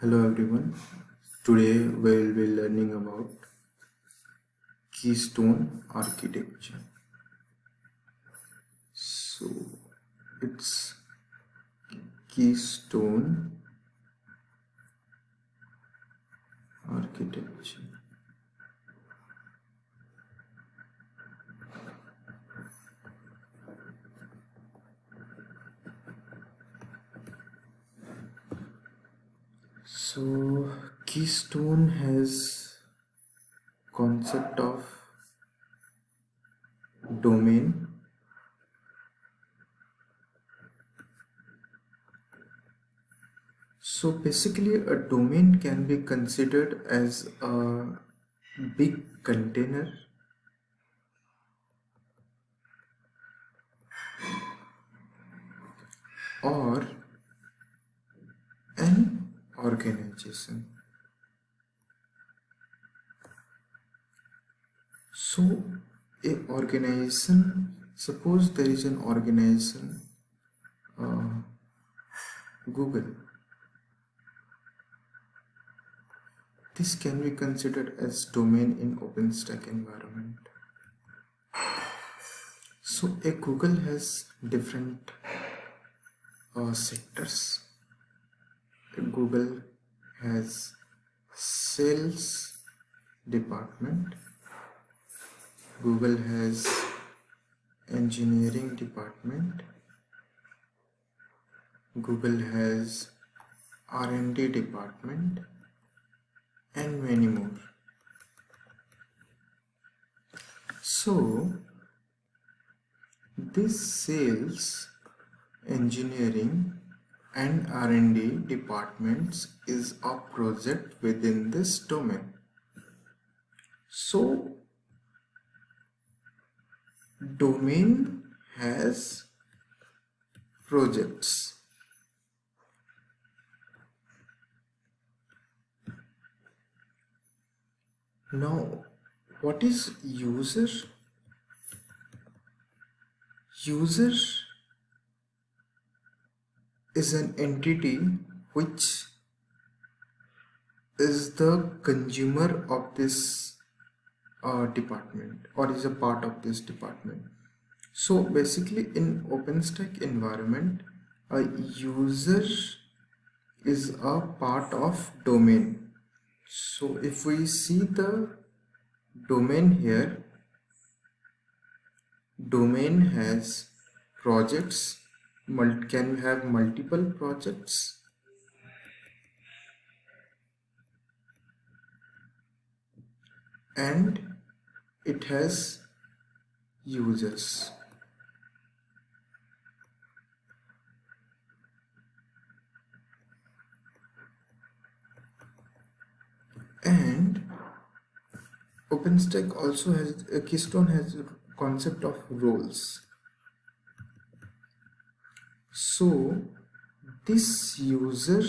Hello everyone. Today we will be learning about Keystone architecture. So it's Keystone architecture. So Keystone has concept of domain. So basically a domain can be considered as a big container or an organization. So a organization, suppose there is an organization, Google. This can be considered as domain in Openstack environment. So a Google has different sectors. A Google has sales department. Google has engineering department. Google has R&D department and many more. So this sales, engineering and R&D departments is a project within this domain. So domain has projects. Now what is user? User is an entity which is the consumer of this department or is a part of this department. So basically in OpenStack environment, a user is a part of domain. So if we see the domain here, domain has projects, can have multiple projects, and it has users. And OpenStack also has Keystone has a concept of roles. So this user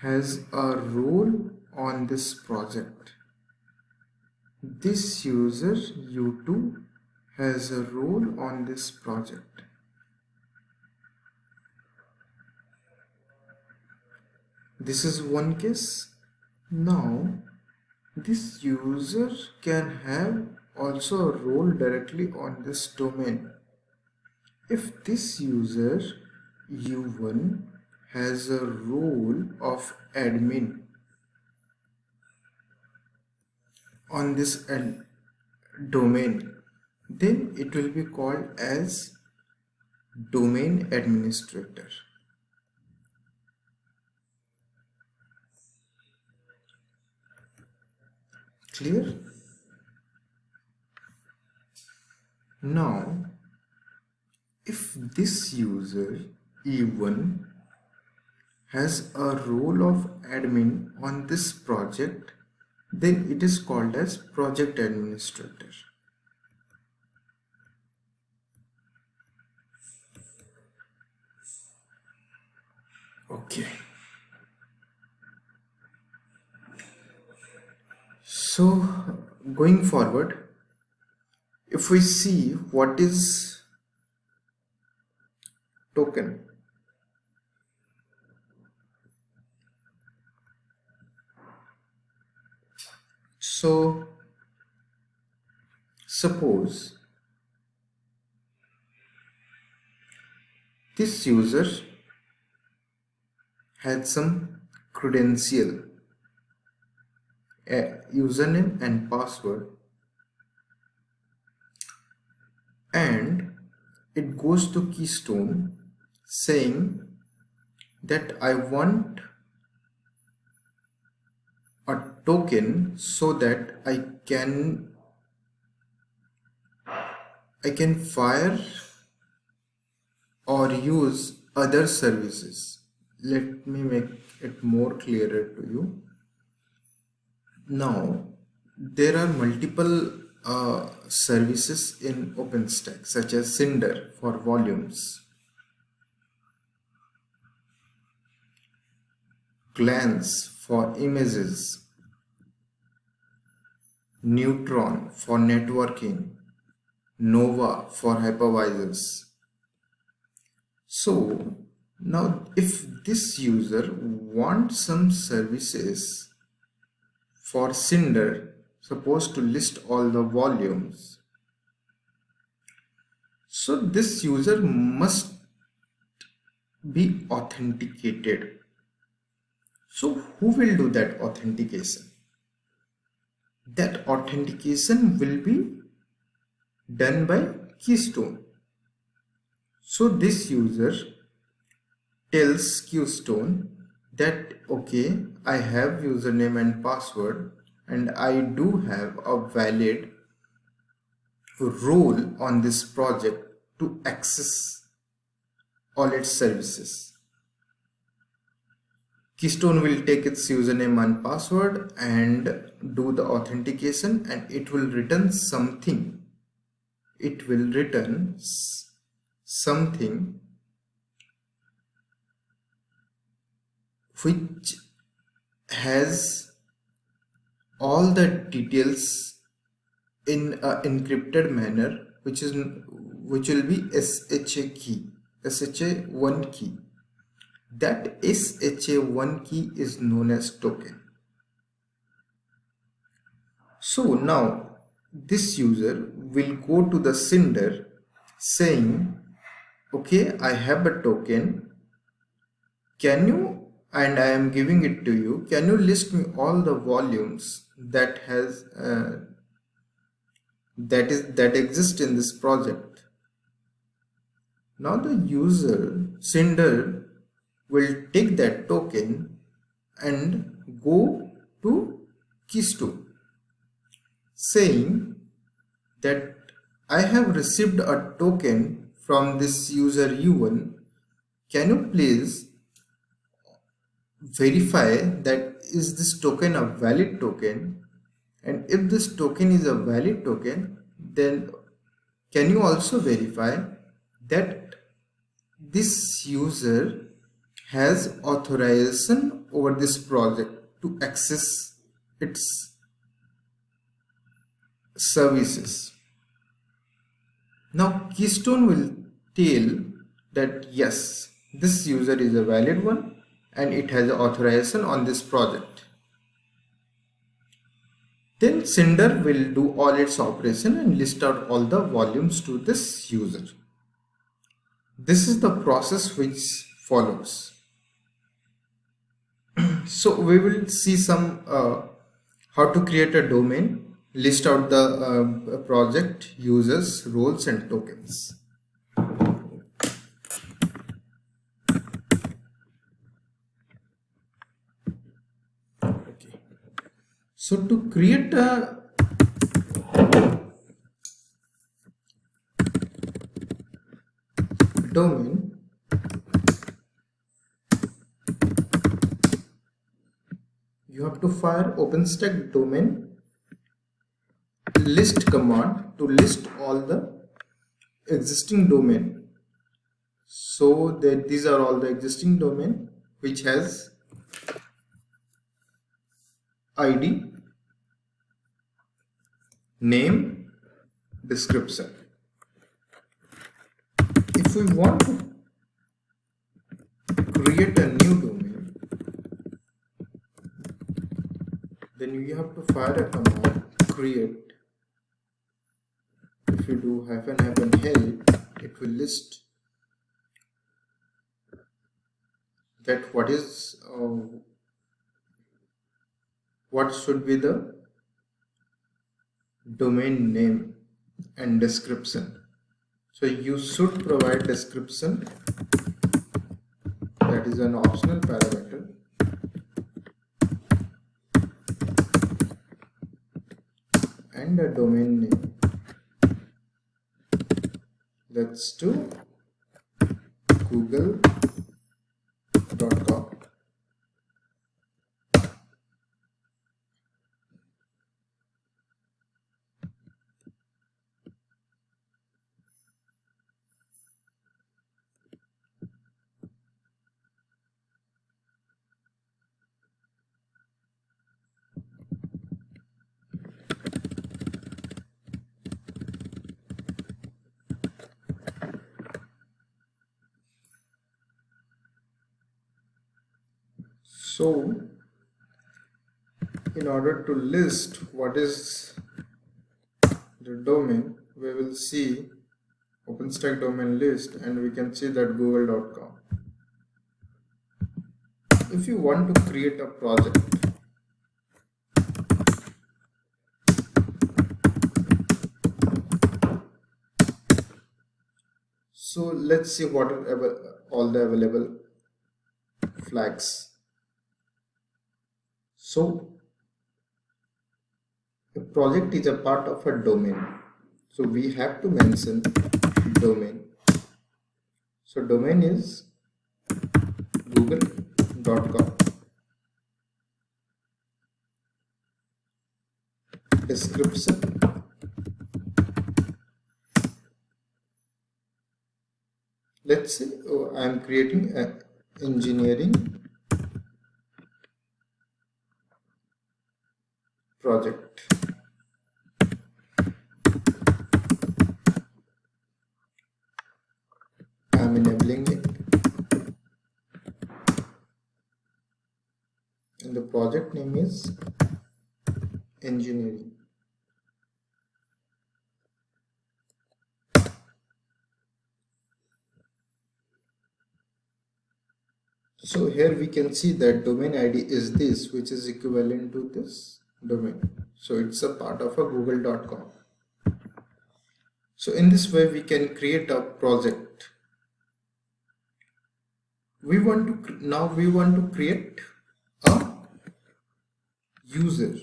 has a role on this project. This user U2 has a role on this project. This is one case. Now this user can have also a role directly on this domain. If this user U1 has a role of admin on this domain, then it will be called as domain administrator. Clear? Now if this user E1 has a role of admin on this project, then it is called as project administrator. Okay. So going forward, if we see what is token, So suppose this user had some credential, a username and password, and it goes to Keystone saying that I want a token so that I can fire or use other services. Let me make it more clearer to you. Now there are multiple services in Openstack, such as Cinder for volumes, Glance for images, Neutron for networking, Nova for hypervisors. So now if this user wants some services for Cinder, supposed to list all the volumes, so this user must be authenticated. So who will do that authentication? That authentication will be done by Keystone. So this user tells Keystone that okay, I have username and password and I do have a valid role on this project to access all its services. Keystone will take its username and password and do the authentication, and it will return something. It will return something which has all the details in an encrypted manner, which will be SHA key, SHA-1 key. That SHA-1 key is known as token. So now this user will go to the Cinder saying, okay, I have a token, can you, and I am giving it to you, can you list me all the volumes that exist in this project? Now the user Cinder will take that token and go to Keystone saying that I have received a token from this user U1. Can you please verify that is this token a valid token, and if this token is a valid token, then can you also verify that this user has authorization over this project to access its services. Now Keystone will tell that yes, this user is a valid one and it has authorization on this project. Then Cinder will do all its operation and list out all the volumes to this user. This is the process which follows. So we will see some how to create a domain, list out the project, users, roles and tokens. Okay. So to create a domain, you have to fire Openstack domain list command to list all the existing domain. So that these are all the existing domain which has ID, name, description. If we want to create a new domain, then you have to fire a command create, if you do -help, it will list that what should be the domain name and description. So you should provide description, that is an optional parameter, and a domain name. Let's do google.com. So in order to list what is the domain, we will see Openstack domain list, and we can see that google.com. If you want to create a project, so let's see what are all the available flags. So a project is a part of a domain, so we have to mention domain. So domain is google.com. Description, let's say I am creating an engineering project. I am enabling it, and the project name is engineering. So here we can see that domain ID is this, which is equivalent to this domain. So it's a part of a google.com. So in this way we can create a project. Now we want to create a user.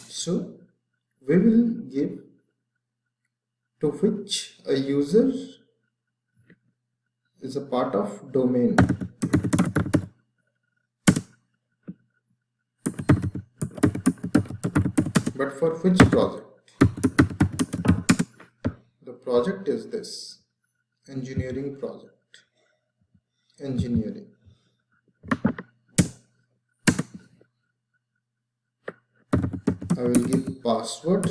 So we will give to which a user is a part of domain. But for which project? The project is this, engineering project. Engineering. I will give password,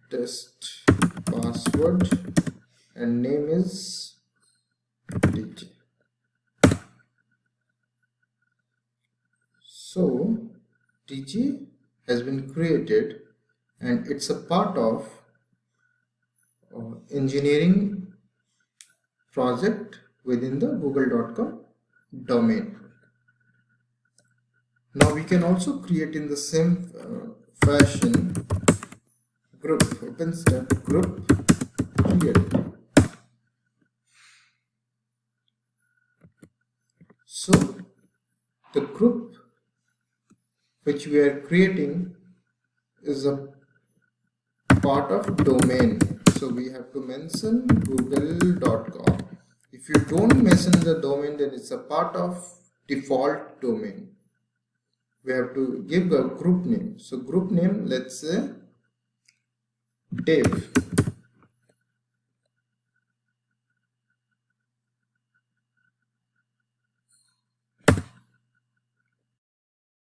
test password, and name is DJ. So DJ has been created, and it's a part of engineering project within the google.com domain. Now we can also create in the same fashion group, Openstack group create. So the group which we are creating is a part of domain. So we have to mention google.com. If you don't mention the domain, then it's a part of default domain. We have to give a group name. So group name, let's say dev.